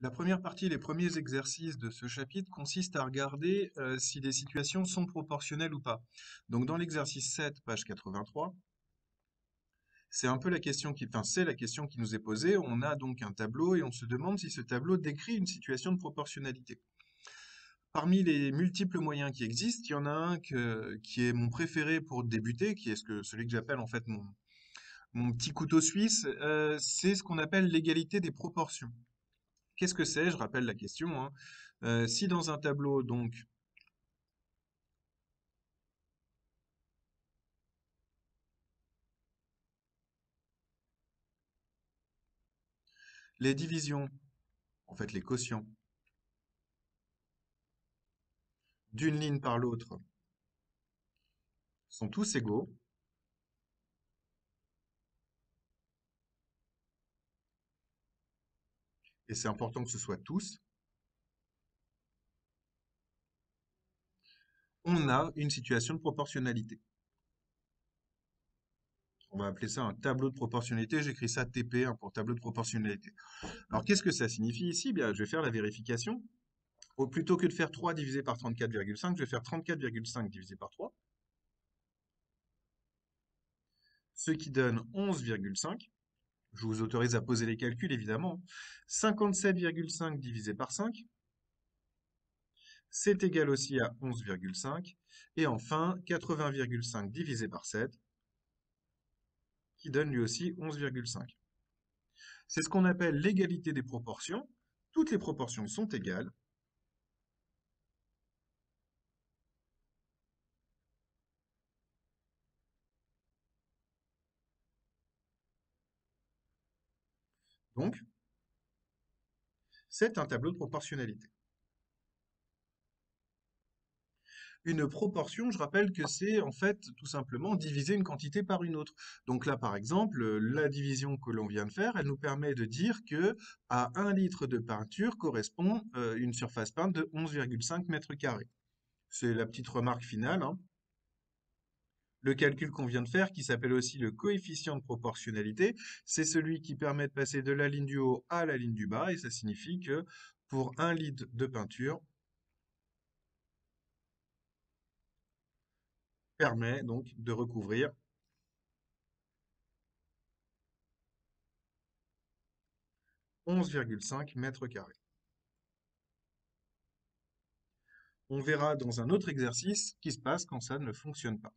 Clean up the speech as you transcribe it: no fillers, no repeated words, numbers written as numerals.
La première partie, les premiers exercices de ce chapitre consistent à regarder si les situations sont proportionnelles ou pas. Donc dans l'exercice 7, page 83, c'est un peu la question enfin c'est la question qui nous est posée. On a donc un tableau et on se demande si ce tableau décrit une situation de proportionnalité. Parmi les multiples moyens qui existent, il y en a un qui est mon préféré pour débuter, qui est celui que j'appelle en fait mon petit couteau suisse, c'est ce qu'on appelle l'égalité des proportions. Qu'est-ce que c'est? Je rappelle la question, hein. Si dans un tableau, donc, les divisions, en fait les quotients, d'une ligne par l'autre sont tous égaux, et c'est important que ce soit tous, on a une situation de proportionnalité. On va appeler ça un tableau de proportionnalité, j'écris ça TP, hein, pour tableau de proportionnalité. Alors qu'est-ce que ça signifie ici? Bien, je vais faire la vérification. Plutôt que de faire 3 divisé par 34,5, je vais faire 34,5 divisé par 3, ce qui donne 11,5. Je vous autorise à poser les calculs, évidemment. 57,5 divisé par 5, c'est égal aussi à 11,5. Et enfin, 80,5 divisé par 7, qui donne lui aussi 11,5. C'est ce qu'on appelle l'égalité des proportions. Toutes les proportions sont égales. Donc, c'est un tableau de proportionnalité. Une proportion, je rappelle que c'est en fait tout simplement diviser une quantité par une autre. Donc là, par exemple, la division que l'on vient de faire, elle nous permet de dire que à 1 litre de peinture correspond une surface peinte de 11,5 mètres carrés. C'est la petite remarque finale, hein. Le calcul qu'on vient de faire, qui s'appelle aussi le coefficient de proportionnalité, c'est celui qui permet de passer de la ligne du haut à la ligne du bas, et ça signifie que pour 1 litre de peinture, permet donc de recouvrir 11,5 mètres carrés. On verra dans un autre exercice ce qui se passe quand ça ne fonctionne pas.